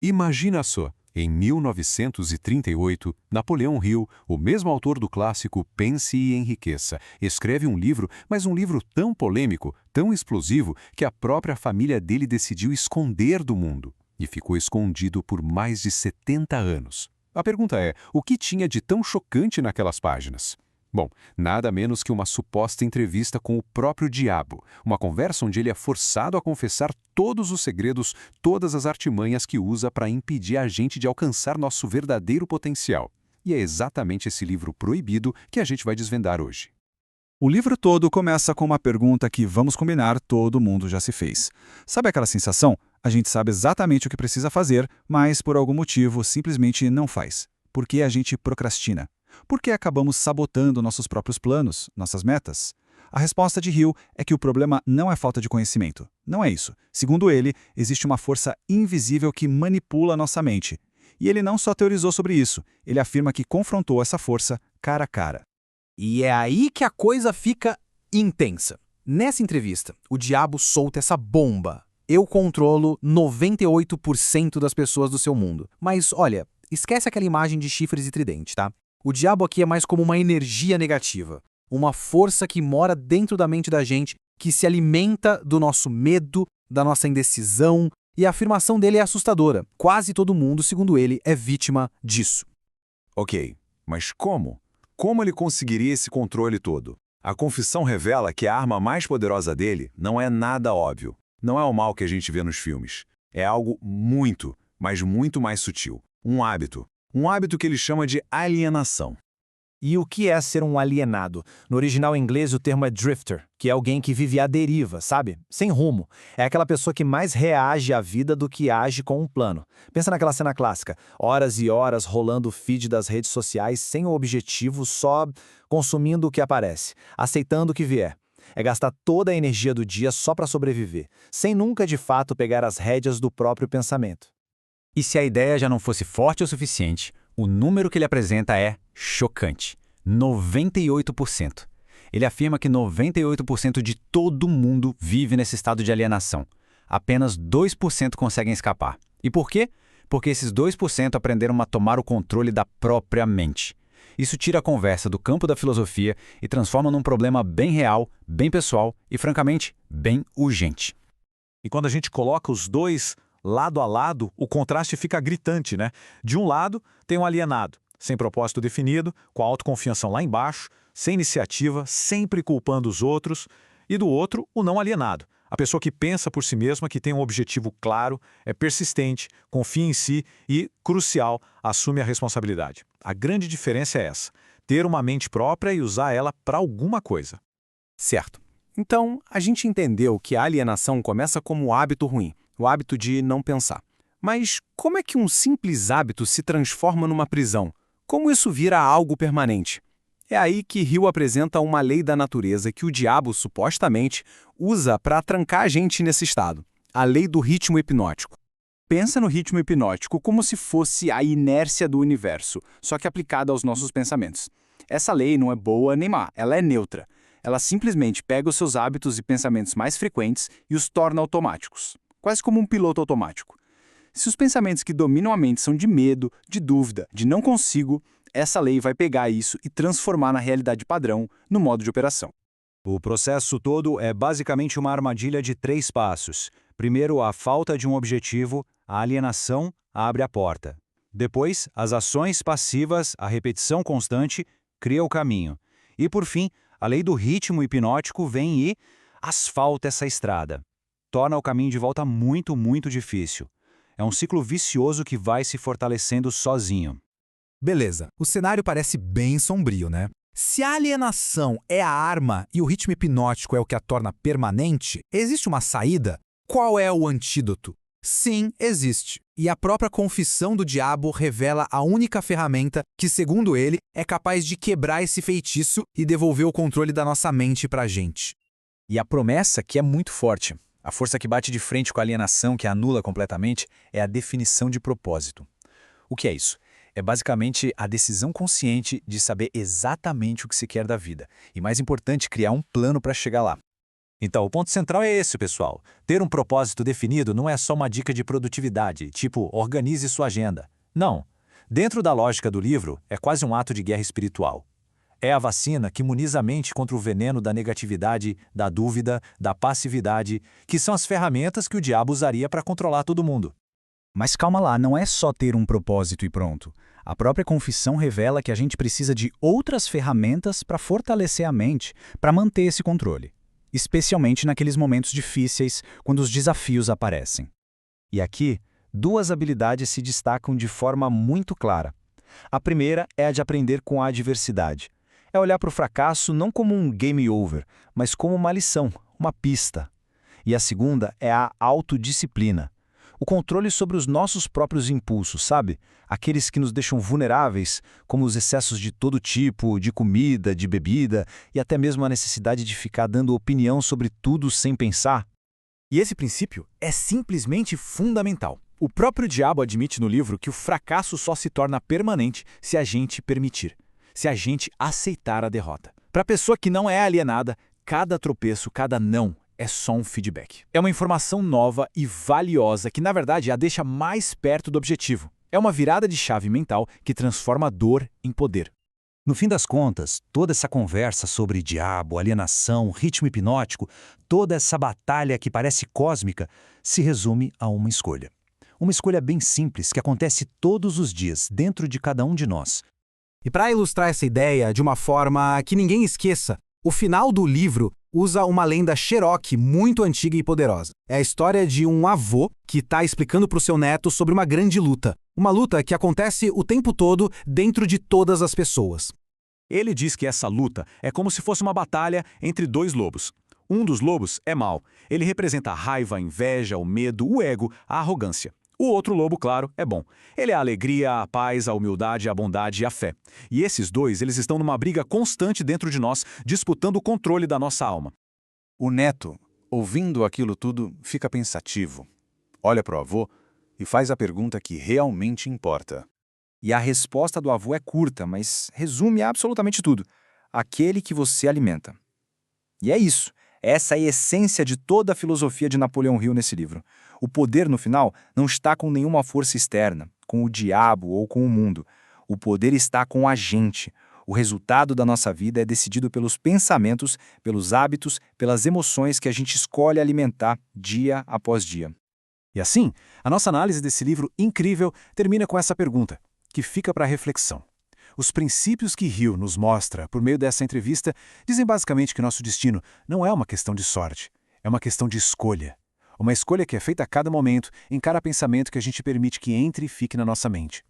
Imagina só, em 1938, Napoleão Hill, o mesmo autor do clássico Pense e Enriqueça, escreve um livro, mas um livro tão polêmico, tão explosivo, que a própria família dele decidiu esconder do mundo. E ficou escondido por mais de 70 anos. A pergunta é, o que tinha de tão chocante naquelas páginas? Bom, nada menos que uma suposta entrevista com o próprio diabo, uma conversa onde ele é forçado a confessar todos os segredos, todas as artimanhas que usa para impedir a gente de alcançar nosso verdadeiro potencial. E é exatamente esse livro proibido que a gente vai desvendar hoje. O livro todo começa com uma pergunta que, vamos combinar, todo mundo já se fez. Sabe aquela sensação? A gente sabe exatamente o que precisa fazer, mas por algum motivo simplesmente não faz. Por que a gente procrastina? Por que acabamos sabotando nossos próprios planos, nossas metas? A resposta de Hill é que o problema não é falta de conhecimento. Não é isso. Segundo ele, existe uma força invisível que manipula nossa mente. E ele não só teorizou sobre isso, ele afirma que confrontou essa força cara a cara. E é aí que a coisa fica intensa. Nessa entrevista, o diabo solta essa bomba. Eu controlo 98% das pessoas do seu mundo. Mas, olha, esquece aquela imagem de chifres e tridente, tá? O diabo aqui é mais como uma energia negativa. Uma força que mora dentro da mente da gente, que se alimenta do nosso medo, da nossa indecisão, e a afirmação dele é assustadora. Quase todo mundo, segundo ele, é vítima disso. Ok, mas como? Como ele conseguiria esse controle todo? A confissão revela que a arma mais poderosa dele não é nada óbvio. Não é o mal que a gente vê nos filmes. É algo muito, mas muito mais sutil. Um hábito. Um hábito que ele chama de alienação. E o que é ser um alienado? No original inglês o termo é drifter, que é alguém que vive à deriva, sabe? Sem rumo. É aquela pessoa que mais reage à vida do que age com um plano. Pensa naquela cena clássica, horas e horas rolando o feed das redes sociais sem o objetivo, só consumindo o que aparece, aceitando o que vier. É gastar toda a energia do dia só para sobreviver, sem nunca de fato pegar as rédeas do próprio pensamento. E se a ideia já não fosse forte o suficiente, o número que ele apresenta é chocante: 98%. Ele afirma que 98% de todo mundo vive nesse estado de alienação. Apenas 2% conseguem escapar. E por quê? Porque esses 2% aprenderam a tomar o controle da própria mente. Isso tira a conversa do campo da filosofia e transforma num problema bem real, bem pessoal e, francamente, bem urgente. E quando a gente coloca os dois lado a lado, o contraste fica gritante, né? De um lado, tem um alienado, sem propósito definido, com a autoconfiança lá embaixo, sem iniciativa, sempre culpando os outros. E do outro, o não alienado, a pessoa que pensa por si mesma, que tem um objetivo claro, é persistente, confia em si e, crucial, assume a responsabilidade. A grande diferença é essa: ter uma mente própria e usar ela para alguma coisa. Certo. Então, a gente entendeu que a alienação começa como um hábito ruim, o hábito de não pensar. Mas como é que um simples hábito se transforma numa prisão? Como isso vira algo permanente? É aí que Hill apresenta uma lei da natureza que o diabo, supostamente, usa para trancar a gente nesse estado. A lei do ritmo hipnótico. Pensa no ritmo hipnótico como se fosse a inércia do universo, só que aplicada aos nossos pensamentos. Essa lei não é boa nem má, ela é neutra. Ela simplesmente pega os seus hábitos e pensamentos mais frequentes e os torna automáticos, quase como um piloto automático. Se os pensamentos que dominam a mente são de medo, de dúvida, de não consigo, essa lei vai pegar isso e transformar na realidade padrão, no modo de operação. O processo todo é basicamente uma armadilha de 3 passos. Primeiro, a falta de um objetivo, a alienação abre a porta. Depois, as ações passivas, a repetição constante, cria o caminho. E por fim, a lei do ritmo hipnótico vem e asfalta essa estrada. Torna o caminho de volta muito, muito difícil. É um ciclo vicioso que vai se fortalecendo sozinho. Beleza, o cenário parece bem sombrio, né? Se a alienação é a arma e o ritmo hipnótico é o que a torna permanente, existe uma saída? Qual é o antídoto? Sim, existe. E a própria confissão do diabo revela a única ferramenta que, segundo ele, é capaz de quebrar esse feitiço e devolver o controle da nossa mente pra gente. E a promessa, que é muito forte, a força que bate de frente com a alienação, que anula completamente, é a definição de propósito. O que é isso? É basicamente a decisão consciente de saber exatamente o que se quer da vida. E mais importante, criar um plano para chegar lá. Então, o ponto central é esse, pessoal. Ter um propósito definido não é só uma dica de produtividade, tipo, organize sua agenda. Não. Dentro da lógica do livro, é quase um ato de guerra espiritual. É a vacina que imuniza a mente contra o veneno da negatividade, da dúvida, da passividade, que são as ferramentas que o diabo usaria para controlar todo mundo. Mas calma lá, não é só ter um propósito e pronto. A própria confissão revela que a gente precisa de outras ferramentas para fortalecer a mente, para manter esse controle. Especialmente naqueles momentos difíceis, quando os desafios aparecem. E aqui, duas habilidades se destacam de forma muito clara. A primeira é a de aprender com a adversidade. É olhar para o fracasso não como um game over, mas como uma lição, uma pista. E a segunda é a autodisciplina. O controle sobre os nossos próprios impulsos, sabe? Aqueles que nos deixam vulneráveis, como os excessos de todo tipo, de comida, de bebida, e até mesmo a necessidade de ficar dando opinião sobre tudo sem pensar. E esse princípio é simplesmente fundamental. O próprio diabo admite no livro que o fracasso só se torna permanente se a gente permitir, se a gente aceitar a derrota. Para a pessoa que não é alienada, cada tropeço, cada não, é só um feedback. É uma informação nova e valiosa que, na verdade, a deixa mais perto do objetivo. É uma virada de chave mental que transforma a dor em poder. No fim das contas, toda essa conversa sobre diabo, alienação, ritmo hipnótico, toda essa batalha que parece cósmica, se resume a uma escolha. Uma escolha bem simples que acontece todos os dias dentro de cada um de nós. E para ilustrar essa ideia de uma forma que ninguém esqueça, o final do livro usa uma lenda Cherokee muito antiga e poderosa. É a história de um avô que está explicando para o seu neto sobre uma grande luta. Uma luta que acontece o tempo todo dentro de todas as pessoas. Ele diz que essa luta é como se fosse uma batalha entre dois lobos. Um dos lobos é mau. Ele representa a raiva, a inveja, o medo, o ego, a arrogância. O outro lobo, claro, é bom. Ele é a alegria, a paz, a humildade, a bondade e a fé. E esses dois, eles estão numa briga constante dentro de nós, disputando o controle da nossa alma. O neto, ouvindo aquilo tudo, fica pensativo. Olha para o avô e faz a pergunta que realmente importa. E a resposta do avô é curta, mas resume absolutamente tudo. Aquele que você alimenta. E é isso. Essa é a essência de toda a filosofia de Napoleão Hill nesse livro. O poder, no final, não está com nenhuma força externa, com o diabo ou com o mundo. O poder está com a gente. O resultado da nossa vida é decidido pelos pensamentos, pelos hábitos, pelas emoções que a gente escolhe alimentar dia após dia. E assim, a nossa análise desse livro incrível termina com essa pergunta, que fica para reflexão. Os princípios que Hill nos mostra por meio dessa entrevista dizem basicamente que nosso destino não é uma questão de sorte, é uma questão de escolha. Uma escolha que é feita a cada momento, em cada pensamento que a gente permite que entre e fique na nossa mente.